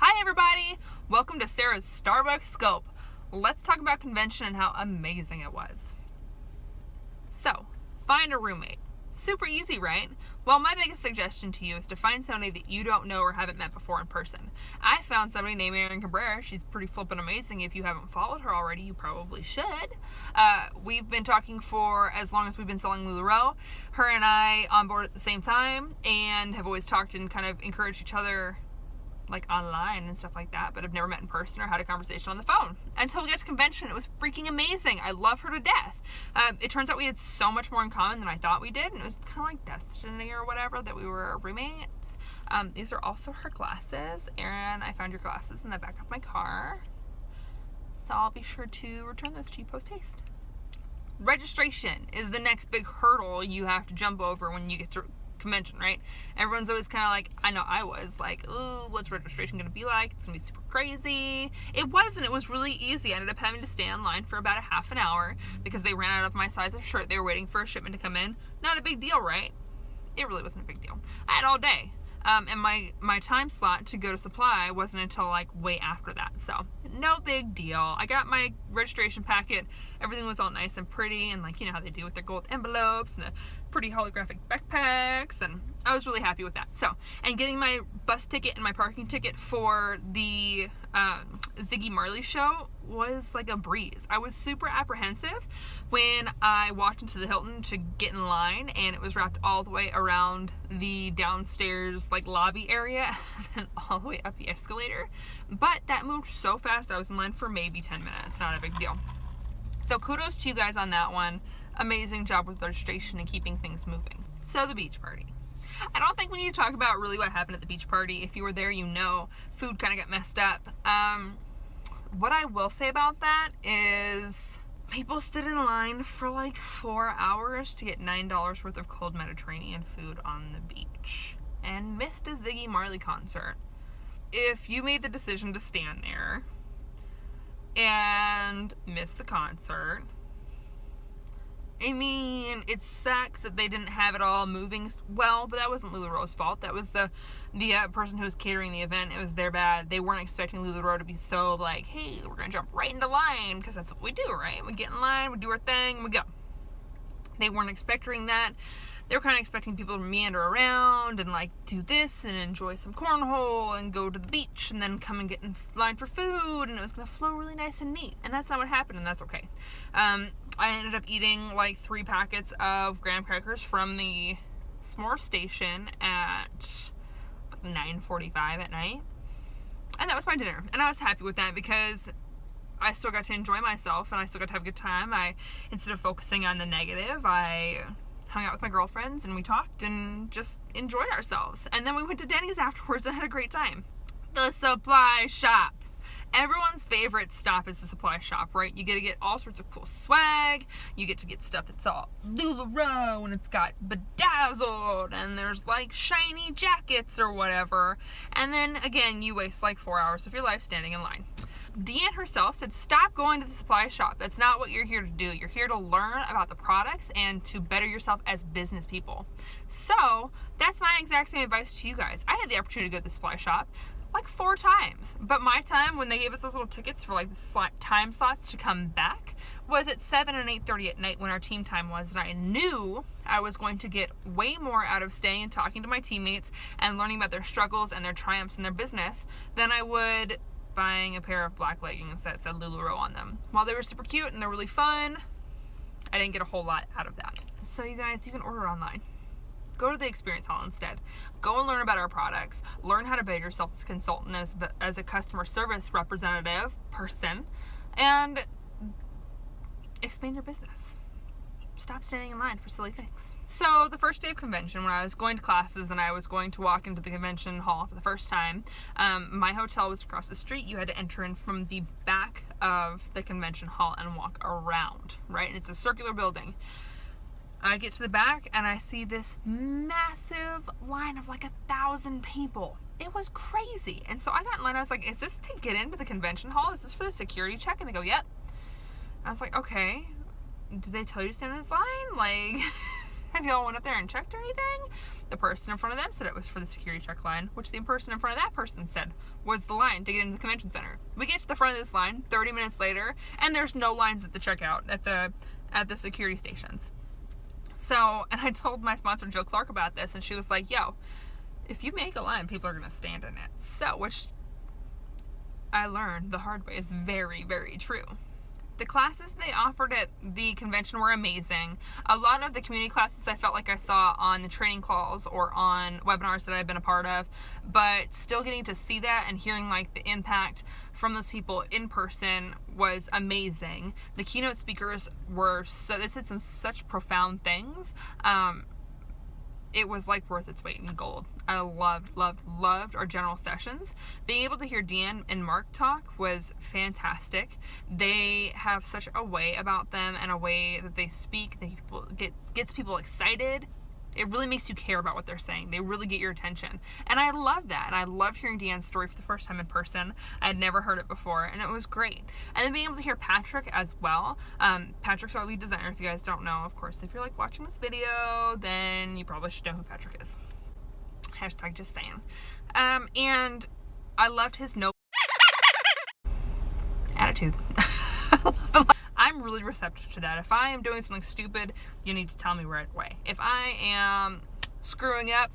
Hi everybody! Welcome to Sarah's Starbucks Scope. Let's talk about convention and how amazing it was. So, find a roommate. Super easy, right? Well, my biggest suggestion to you is to find somebody that you don't know or haven't met before in person. I found somebody named Erin Cabrera. She's pretty flippin' amazing. If you haven't followed her already, you probably should. We've been talking for as long as we've been selling LuLaRoe. Her and I on board at the same time and have always talked and kind of encouraged each other like online and stuff like that, but I've never met in person or had a conversation on the phone. Until we got to convention, it was freaking amazing. I love her to death. It turns out we had so much more in common than I thought we did, and it was kind of like destiny or whatever that we were roommates. These are also her glasses. Erin, I found your glasses in the back of my car, so I'll be sure to return those to you post-haste. Registration is the next big hurdle you have to jump over when you get to convention, right? Everyone's always kind of like, I know I was like, ooh, what's registration gonna be like? It's gonna be super crazy. It wasn't. It was really easy. I ended up having to stay in line for about a half an hour because they ran out of my size of shirt. They were waiting for a shipment to come in. Not a big deal, right? It really wasn't a big deal. I had all day. And my time slot to go to supply wasn't until like way after that. So no big deal. I got my registration packet. Everything was all nice and pretty, and like, you know how they do with their gold envelopes and the pretty holographic backpacks, and I was really happy with that. So, and getting my bus ticket and my parking ticket for the Ziggy Marley show was like a breeze. I was super apprehensive when I walked into the Hilton to get in line, and it was wrapped all the way around the downstairs like lobby area and all the way up the escalator. But that moved so fast, I was in line for maybe 10 minutes. Not a big deal. So kudos to you guys on that one. Amazing job with registration and keeping things moving. So the beach party. I don't think we need to talk about really what happened at the beach party. If you were there, you know, food kind of got messed up. What I will say about that is people stood in line for like 4 hours to get $9 worth of cold Mediterranean food on the beach and missed a Ziggy Marley concert. If you made the decision to stand there and miss the concert, I mean, it sucks that they didn't have it all moving well, but that wasn't LuLaRoe's fault. That was the person who was catering the event. It was their bad. They weren't expecting LuLaRoe to be so like, hey, we're going to jump right into line, because that's what we do, right? We get in line, we do our thing, we go. They weren't expecting that. They were kind of expecting people to meander around and like do this and enjoy some cornhole and go to the beach and then come and get in line for food, and it was going to flow really nice and neat. And that's not what happened, and that's okay. I ended up eating like 3 packets of graham crackers from the s'more station at 9:45 at night. And that was my dinner. And I was happy with that because I still got to enjoy myself and I still got to have a good time. Instead of focusing on the negative, I hung out with my girlfriends and we talked and just enjoyed ourselves. And then we went to Denny's afterwards and had a great time. The supply shop. Everyone's favorite stop is the supply shop, right? You get to get all sorts of cool swag. You get to get stuff that's all LuLaRoe and it's got bedazzled and there's like shiny jackets or whatever. And then again, you waste like 4 hours of your life standing in line. Deanne herself said, stop going to the supply shop. That's not what you're here to do. You're here to learn about the products and to better yourself as business people. So that's my exact same advice to you guys. I had the opportunity to go to the supply shop like 4 times, but my time when they gave us those little tickets for like the time slots to come back was at 7 and 8:30 at night when our team time was, and I knew I was going to get way more out of staying and talking to my teammates and learning about their struggles and their triumphs in their business than I would buying a pair of black leggings that said LuLaRoe on them. While they were super cute and they're really fun, I didn't get a whole lot out of that. So you guys, you can order online. Go to the experience hall instead. Go and learn about our products. Learn how to better yourself as a consultant, as a customer service representative person, and expand your business. Stop standing in line for silly things. So the first day of convention, when I was going to classes and I was going to walk into the convention hall for the first time, my hotel was across the street. You had to enter in from the back of the convention hall and walk around, right? And it's a circular building. I get to the back and I see this massive line of like 1,000 people. It was crazy. And so I got in line. I was like, is this to get into the convention hall? Is this for the security check? And they go, yep. I was like, okay. Did they tell you to stand in this line? Like, have y'all went up there and checked or anything? The person in front of them said it was for the security check line, which the person in front of that person said was the line to get into the convention center. We get to the front of this line 30 minutes later, and there's no lines at the checkout at the security stations. So, and I told my sponsor Jill Clark about this, and she was like, yo, if you make a line, people are going to stand in it. So, which I learned the hard way is very, very true. The classes they offered at the convention were amazing. A lot of the community classes I felt like I saw on the training calls or on webinars that I've been a part of, but still getting to see that and hearing like the impact from those people in person was amazing. The keynote speakers were they said some such profound things. It was like worth its weight in gold. I loved our general sessions. Being able to hear Deanne and Mark talk was fantastic. They have such a way about them and a way that they speak that gets people excited. It really makes you care about what they're saying. They really get your attention. And I love that. And I love hearing Deanne's story for the first time in person. I had never heard it before, and it was great. And then being able to hear Patrick as well. Patrick's our lead designer, if you guys don't know. Of course, if you're like watching this video, then you probably should know who Patrick is. Hashtag just saying. And I loved his no attitude. I'm really receptive to that. If I am doing something stupid, you need to tell me right away. If I am screwing up,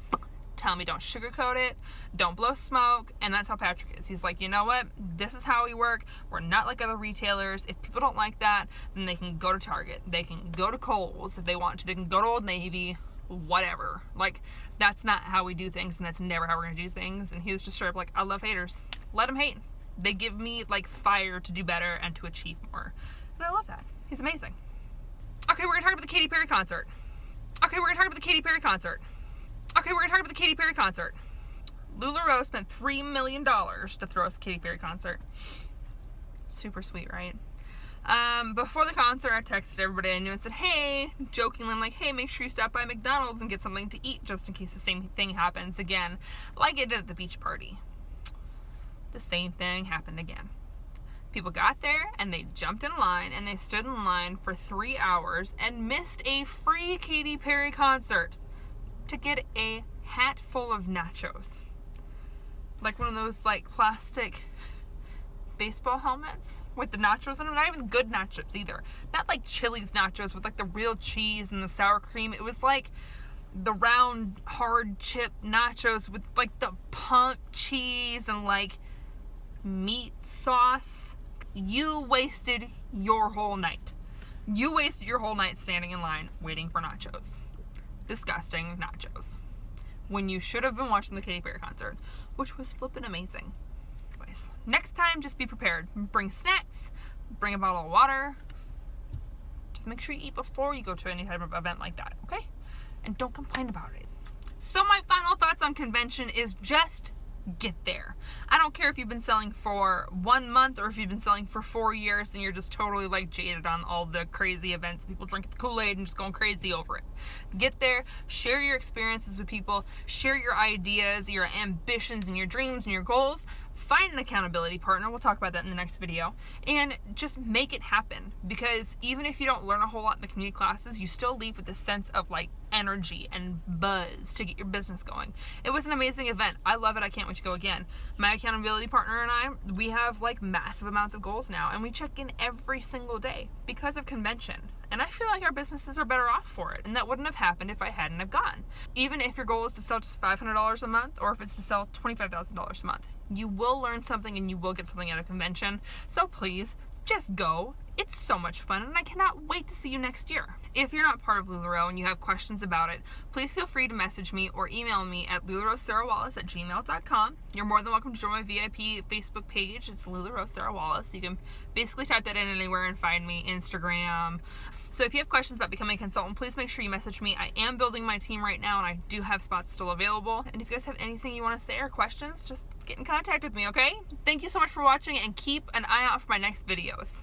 tell me, don't sugarcoat it, don't blow smoke. And that's how Patrick is. He's like, you know what? This is how we work. We're not like other retailers. If people don't like that, then they can go to Target. They can go to Kohl's if they want to. They can go to Old Navy, whatever. Like, that's not how we do things, and that's never how we're going to do things. And he was just straight up like, I love haters. Let them hate. They give me like fire to do better and to achieve more. And I love that. He's amazing. Okay, we're going to talk about the Katy Perry concert. LuLaRoe spent $3 million to throw us a Katy Perry concert. Super sweet, right? Before the concert, I texted everybody I knew and said, hey, jokingly, I'm like, hey, make sure you stop by McDonald's and get something to eat just in case the same thing happens again, like it did at the beach party. The same thing happened again. People got there and they jumped in line and they stood in line for 3 hours and missed a free Katy Perry concert to get a hat full of nachos. Like one of those like plastic baseball helmets with the nachos in them. Not even good nachos either. Not like Chili's nachos with like the real cheese and the sour cream. It was like the round hard chip nachos with like the pump cheese and like meat sauce. You wasted your whole night. You wasted your whole night standing in line waiting for nachos. Disgusting nachos. When you should have been watching the Katy Perry concert, which was flippin' amazing. Anyways, next time, just be prepared. Bring snacks, bring a bottle of water. Just make sure you eat before you go to any type of event like that, okay? And don't complain about it. So my final thoughts on convention is just get there. I don't care if you've been selling for 1 month or if you've been selling for 4 years and you're just totally like jaded on all the crazy events, people drinking the Kool-Aid and just going crazy over it. Get there, share your experiences with people, share your ideas, your ambitions and your dreams and your goals. Find an accountability partner. We'll talk about that in the next video. And just make it happen. Because even if you don't learn a whole lot in the community classes, you still leave with a sense of like energy and buzz to get your business going. It was an amazing event. I love it. I can't wait to go again. My accountability partner and I, we have like massive amounts of goals now. And we check in every single day because of convention. And I feel like our businesses are better off for it. And that wouldn't have happened if I hadn't have gone. Even if your goal is to sell just $500 a month, or if it's to sell $25,000 a month, you will learn something and you will get something out of convention. So please, just go. It's so much fun and I cannot wait to see you next year. If you're not part of LuLaRoe and you have questions about it, please feel free to message me or email me at LuLaRoeSarahWallace@gmail.com. You're more than welcome to join my VIP Facebook page. It's LuLaRoe Sarah Wallace. You can basically type that in anywhere and find me, Instagram. So if you have questions about becoming a consultant, please make sure you message me. I am building my team right now and I do have spots still available. And if you guys have anything you want to say or questions, just get in contact with me, okay? Thank you so much for watching and keep an eye out for my next videos.